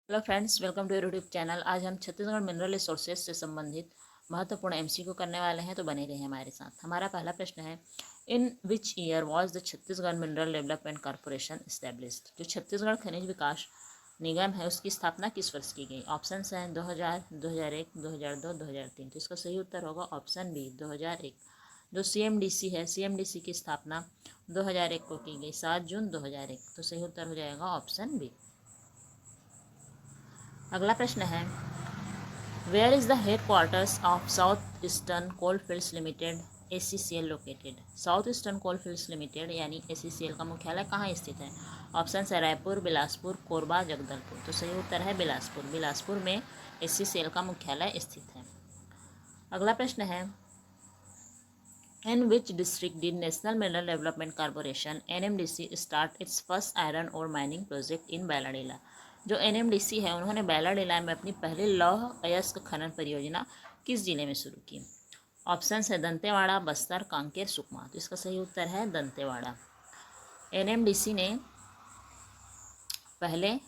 Hello friends, welcome to YouTube channel. आज हम Chhattisgarh mineral resources से संबंधित महत्वपूर्ण एमसीक्यू करने वाले हैं, तो बने रहिए हमारे साथ। हमारा पहला प्रश्न है, in which year was the Chhattisgarh mineral development corporation established. जो छत्तीसगढ़ खनिज विकास निगम है उसकी स्थापना किस वर्ष की गई? ऑप्शन हैं 2000, 2001, 2002, 2003। तो इसका सही उत्तर होगा ऑप्शन बी 2001। जो सीएमडीसी है, सीएमडीसी की स्थापना 2001 को की गई, 7 जून 2001। तो सही उत्तर हो जाएगा ऑप्शन बी। अगला प्रश्न है, where is the headquarters of south eastern coalfields limited ACCL located. South eastern coalfields limited यानी ACCL का मुख्यालय कहाँ स्थित है? ऑप्शन है रायपुर, बिलासपुर, कोरबा, जगदलपुर। तो सही उत्तर है बिलासपुर। बिलासपुर में ACCL का मुख्यालय स्थित है। अगला प्रश्न है, in which district did national mineral development corporation NMDC start its first iron ore mining project in Bailadila. जो NMDC है उन्होंने बैलाडीला में अपनी पहली लौह अयस्क खनन परियोजना किस जिले में शुरू की? ऑप्शन है दंतेवाड़ा, बस्तर, कांकेर, सुकमा। तो इसका सही उत्तर है दंतेवाड़ा। NMDC ने पहले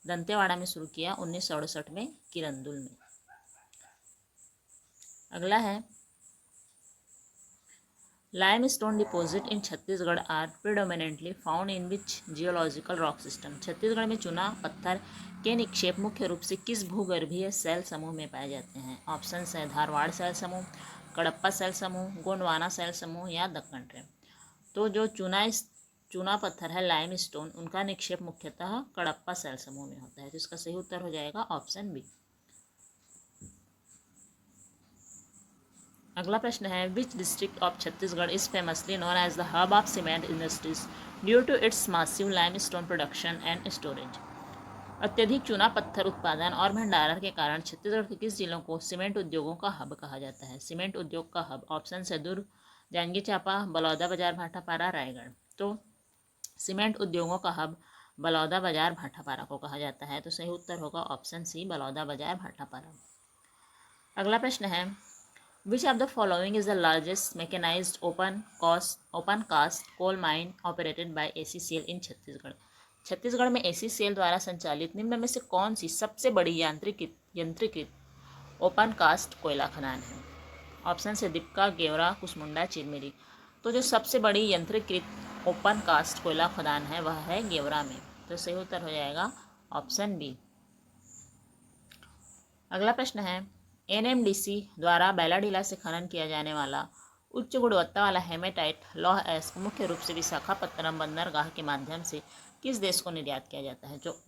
दंतेवाड़ा में शुरू किया 1968 में किरंदुल में। अगला है, limestone deposit in Chhattisgarh are predominantly found in which geological rock system. Chhattisgarh में चूना पत्थर के निक्षेप मुख्य रूप से किस भूगर्भीय सेल समूह में पाए जाते हैं? ऑप्शन है धारवाड़ सेल समूह, कडप्पा सेल समूह, गोंडवाना सेल समूह या दक्कन ट्रेप। तो जो चूना पत्थर है लाइमस्टोन, उनका निक्षेप मुख्यतः कडप्पा सेल समूह में होता है। तो इसका सही उत्तर हो जाएगा ऑप्शन बी। अगला प्रश्न है, which district of Chhattisgarh is famously known as the hub of cement industries due to its massive limestone production and storage. अत्यधिक चूना पत्थर उत्पादन और भंडारण के कारण छत्तीसगढ़ के किस जिलों को सीमेंट उद्योगों का हब कहा जाता है? सीमेंट उद्योग का हब ऑप्शन है दुर्ग, जांजगीर चांपा, बलौदा बाजार, भाटापारा, रायगढ़। तो सीमेंट उद्योगों का हब बलौदा बाजार, भाटापारा को कहा जाता है। तो सही उत्तर होगा ऑप्शन सी बलौदा बाजार, भाटापारा। अगला प्रश्न है, Which of the following is the largest mechanized open cast coal mine operated by ACCL in Chhattisgarh? Chhattisgarh में ACCL द्वारा संचालित निम्न में से कौन सी सबसे बड़ी यंत्रीकृत ओपन कास्ट कोयला खदान है? ऑप्शन है दीपका, गेवरा, कुसमुंडा, चिरमिरी। तो जो सबसे बड़ी यंत्रीकृत ओपन कास्ट कोयला खदान है वह है गेवरा में। तो सही उत्तर हो जाएगा ऑप्शन बी। अगला प्रश्न है, NMDC द्वारा बैलाडीला से खनन किया जाने वाला उच्च गुणवत्ता वाला हेमेटाइट लौह अयस्क मुख्य रूप से विशाखापत्तनम बंदरगाह के माध्यम से किस देश को निर्यात किया जाता है? जो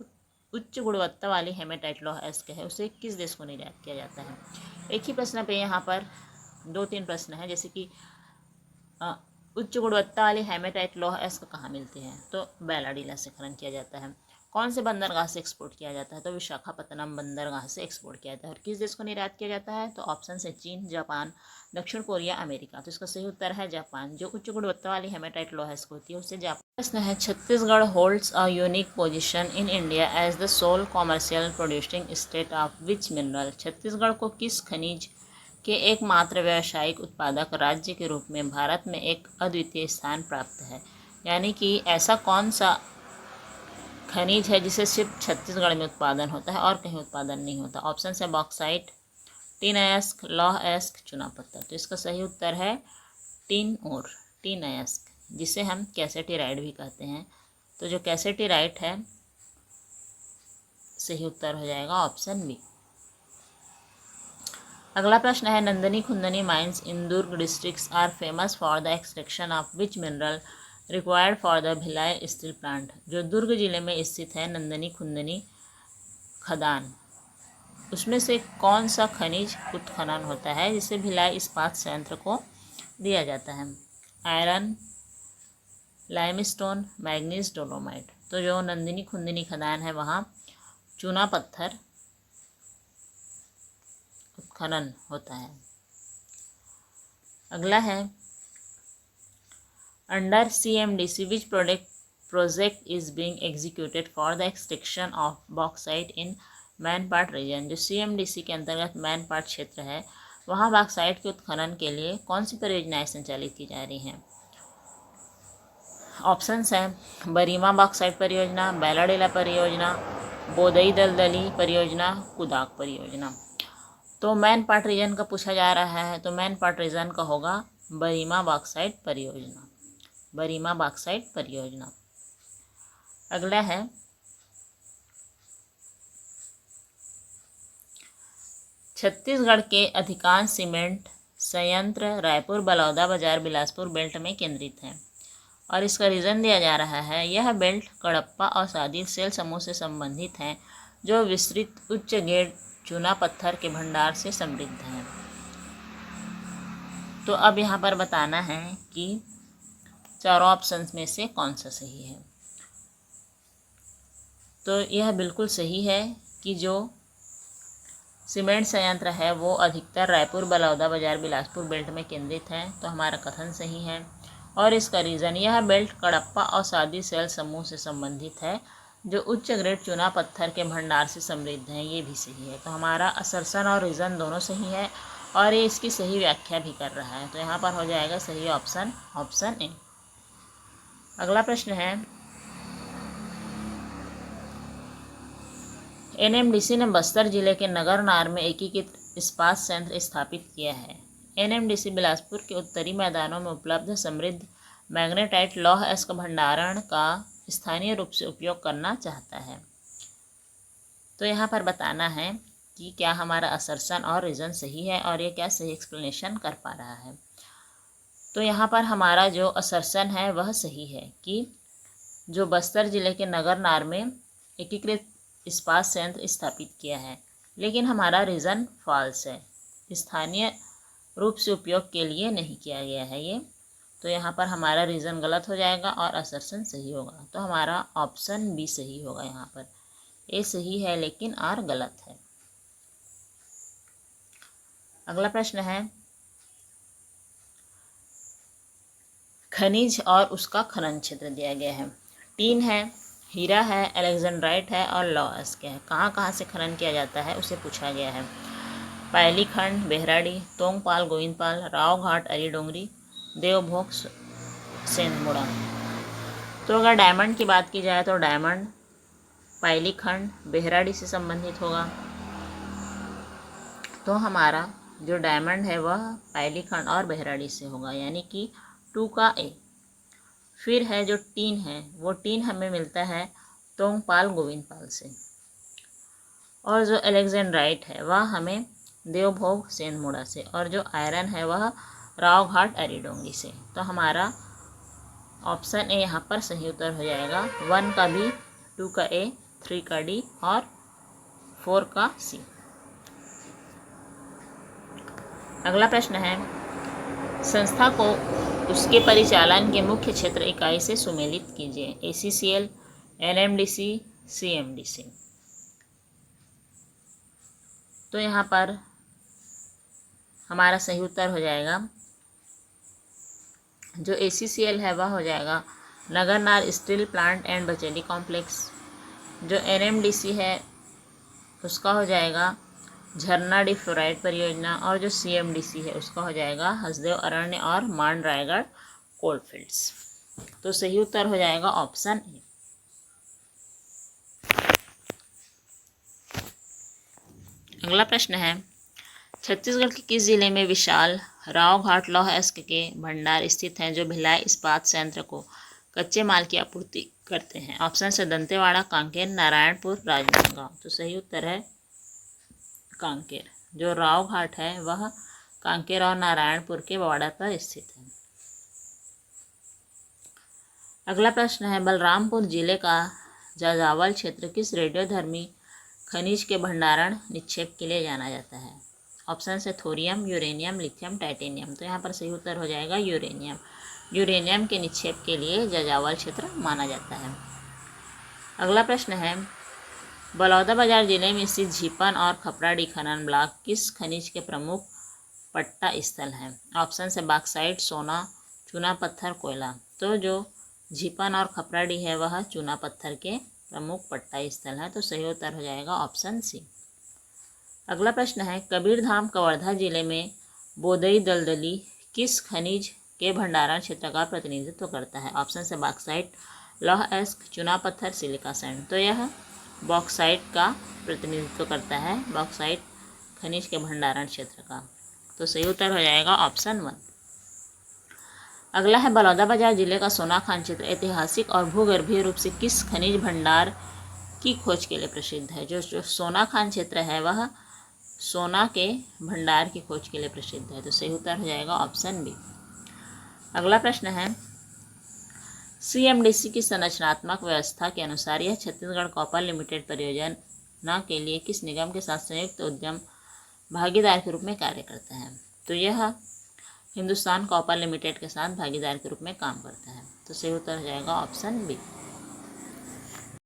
उच्च गुणवत्ता वाली हेमेटाइट लौह अयस्क है उसे किस देश को निर्यात किया जाता है? एक ही प्रश्न पे यहाँ पर 2-3 प्रश्न है, जैसे कि उच्च गुणवत्ता वाली हेमेटाइट लौह अयस्क कहाँ मिलती है? तो बैलाडीला से खनन किया जाता है। कौन से बंदरगाह से एक्सपोर्ट किया जाता है? तो विशाखापत्तनम बंदरगाह से एक्सपोर्ट किया जाता है। और किस देश को निर्यात किया जाता है? तो ऑप्शन है चीन, जापान, दक्षिण कोरिया, अमेरिका। तो इसका सही उत्तर है जापान। जो उच्च गुणवत्ता वाली हेमेटाइट लौह अयस्क होती है उससे जापान। प्रश्न है, Chhattisgarh holds a unique position in India as the sole commercial producing state of which mineral. Chhattisgarh को किस खनिज के एकमात्र व्यावसायिक उत्पादक राज्य के रूप में भारत में एक अद्वितीय स्थान प्राप्त है? यानी कि ऐसा कौन सा खनिज है जिसे सिर्फ छत्तीसगढ़ में उत्पादन होता है और कहीं उत्पादन नहीं होता? ऑप्शन है बॉक्साइट, टिन अयस्क, लौह अयस्क, चूना पत्थर। तो इसका सही उत्तर है टिन अयस्क, जिसे हम कैसेटीराइड भी कहते हैं। तो जो कैसेटीराइड है सही उत्तर हो जाएगा ऑप्शन बी। अगला प्रश्न है, Nandini Khundini mines in Durg districts are famous for the extraction of which mineral required for the Bhilai steel plant. जो दुर्ग जिले में स्थित है नंदनी खुंदनी खदान, उसमें से कौन सा खनिज उत्खनन होता है जिसे भिलाई इस्पात संयंत्र को दिया जाता है? Iron, limestone, manganese, dolomite. तो जो नंदिनी खुंदनी खदान है वहाँ चूना पत्थर उत्खनन होता है। अगला है, under CMDC which project is being executed for the extraction of bauxite in Mainpat region. जो CMDC के अंतर्गत मैनपाट क्षेत्र है वहाँ बॉक्साइट के उत्खनन के लिए कौन सी परियोजनाएं संचालित की जा रही हैं? ऑप्शंस हैं बरीमा बॉक्साइट परियोजना, बैलाडीला परियोजना, बोदई दलदली परियोजना, कुदाक परियोजना। तो मेन पार्ट रीजन का पूछा जा रहा है, तो मेन पार्ट रीजन का होगा बरीमा बॉक्साइट परियोजना, बरीमा बॉक्साइट परियोजना। अगला है छत्तीसगढ़ के अधिकांश सीमेंट संयंत्र रायपुर, बलौदाबाजार, बिलासपुर बेल्ट में केंद्रित हैं और इसका रीज़न दिया जा रहा है यह बेल्ट कडप्पा और सादिर सेल समूह से संबंधित हैं जो विस्तृत उच्च ग्रेड चूना पत्थर के भंडार से समृद्ध हैं। तो अब यहाँ पर बताना है कि चारों ऑप्शंस में से कौन सा सही है। तो यह बिल्कुल सही है कि जो सीमेंट संयंत्र है वो अधिकतर रायपुर, बलौदाबाजार, बिलासपुर बेल्ट में केंद्रित है। तो हमारा कथन सही है और इसका रीज़न यह बेल्ट कडप्पा और सादी सेल समूह से संबंधित है जो उच्च ग्रेड चूना पत्थर के भंडार से समृद्ध हैं, ये भी सही है। तो हमारा असर्शन और रीज़न दोनों सही है और ये इसकी सही व्याख्या भी कर रहा है। तो यहाँ पर हो जाएगा सही ऑप्शन, ऑप्शन ए। अगला प्रश्न है एनएमडीसी ने बस्तर जिले के नगरनार में एकीकृत इस्पात संयंत्र स्थापित किया है। एनएमडीसी बिलासपुर के उत्तरी मैदानों में उपलब्ध समृद्ध मैग्नेटाइट लौह अयस्क भंडारण का स्थानीय रूप से उपयोग करना चाहता है। तो यहाँ पर बताना है कि क्या हमारा असर्शन और रीज़न सही है और ये क्या सही एक्सप्लेनेशन कर पा रहा है। तो यहाँ पर हमारा जो असर्शन है वह सही है कि जो बस्तर जिले के नगरनार में एकीकृत इस्पात संयंत्र स्थापित किया है, लेकिन हमारा रीज़न फॉल्स है, स्थानीय रूप से उपयोग के लिए नहीं किया गया है ये। तो यहाँ पर हमारा रीज़न गलत हो जाएगा और असर्शन सही होगा। तो हमारा ऑप्शन बी सही होगा। यहाँ पर ए सही है लेकिन आर गलत है। अगला प्रश्न है खनिज और उसका खनन क्षेत्र दिया गया है। टीन है, हीरा है, एलेक्जेंड्राइट है और लौह अयस्क है। कहाँ कहाँ से खनन किया जाता है उसे पूछा गया है। पायली खंड, बेहराडी, तोंगपाल, गोविंदपाल, रावघाट, अरीडोंगरी, देवभोग, सेंधमुड़ा। तो अगर डायमंड की बात की जाए तो डायमंड पायली खंड बेहराडी से संबंधित होगा। तो हमारा जो डायमंड है वह पायली खंड और बेहराडी से होगा, यानी कि 2 का ए। फिर है जो टीन है वो टीन हमें मिलता है तोंगपाल, गोविंदपाल से। और जो एलेक्जेंड्राइट है वह हमें देवभोग, सेंधमुड़ा से। और जो आयरन है वह रावघाट, अरीडोंगरी से। तो हमारा ऑप्शन ए यहाँ पर सही उत्तर हो जाएगा। 1 का बी, 2 का ए, 3 का डी और 4 का सी। अगला प्रश्न है संस्था को उसके परिचालन के मुख्य क्षेत्र इकाई से सुमेलित कीजिए। ACCL, NMDC, CMDC। तो यहाँ पर हमारा सही उत्तर हो जाएगा जो ACCL है वह हो जाएगा Nagarnar steel plant and Bacheli complex. जो NMDC है उसका हो जाएगा झरना डी फ्लोराइड परियोजना। और जो CMDC है उसका हो जाएगा हसदेव अरण्य और मान रायगढ़ कोलफील्ड्स। तो सही उत्तर हो जाएगा ऑप्शन ए। अगला प्रश्न है छत्तीसगढ़ के किस जिले में विशाल रावघाट लौह अयस्क के भंडार स्थित हैं जो भिलाई इस्पात संयंत्र को कच्चे माल की आपूर्ति करते हैं। ऑप्शन से दंतेवाड़ा, कांकेर, नारायणपुर, राजनांदगांव। तो सही उत्तर है कांकेर। जो रावघाट है वह कांकेर और नारायणपुर के बॉर्डर पर स्थित है। अगला प्रश्न है बलरामपुर जिले का जाजावल क्षेत्र किस रेडियोधर्मी खनिज के भंडारण निक्षेप के लिए जाना जाता है। ऑप्शन से थोरियम, यूरेनियम, लिथियम, टाइटेनियम। तो यहाँ पर सही उत्तर हो जाएगा यूरेनियम। यूरेनियम के निक्षेप के लिए जाजावल क्षेत्र माना जाता है। अगला प्रश्न है बलौदाबाजार जिले में स्थित झीपन और खपराड़ी खनन ब्लॉक किस खनिज के प्रमुख पट्टा स्थल हैं। ऑप्शन से बॉक्साइट, सोना, चूना पत्थर, कोयला। तो जो झीपन और खपराड़ी है वह चूना पत्थर के प्रमुख पट्टा स्थल है। तो सही उत्तर हो जाएगा ऑप्शन सी। अगला प्रश्न है कबीरधाम कवर्धा जिले में बोदई दलदली किस खनिज के भंडारण क्षेत्र का प्रतिनिधित्व करता है। ऑप्शन से बॉक्साइट, लौह अयस्क, चूना पत्थर, सिलिका सैंड। तो यह बॉक्साइट का प्रतिनिधित्व करता है, बॉक्साइट खनिज के भंडारण क्षेत्र का। तो सही उत्तर हो जाएगा ऑप्शन 1। अगला है बलौदाबाजार जिले का सोनाखान क्षेत्र ऐतिहासिक और भूगर्भीय रूप से किस खनिज भंडार की खोज के लिए प्रसिद्ध है। जो सोनाखान क्षेत्र है वह सोना के भंडार की खोज के लिए प्रसिद्ध है। तो सही उत्तर हो जाएगा ऑप्शन बी। अगला प्रश्न है CMDC की संरचनात्मक व्यवस्था के अनुसार यह छत्तीसगढ़ कॉपर लिमिटेड परियोजना के लिए किस निगम के साथ संयुक्त उद्यम भागीदार के रूप में कार्य करता है। तो यह हिंदुस्तान कॉपर लिमिटेड के साथ भागीदार के रूप में काम करता है। तो सही उत्तर हो जाएगा ऑप्शन बी।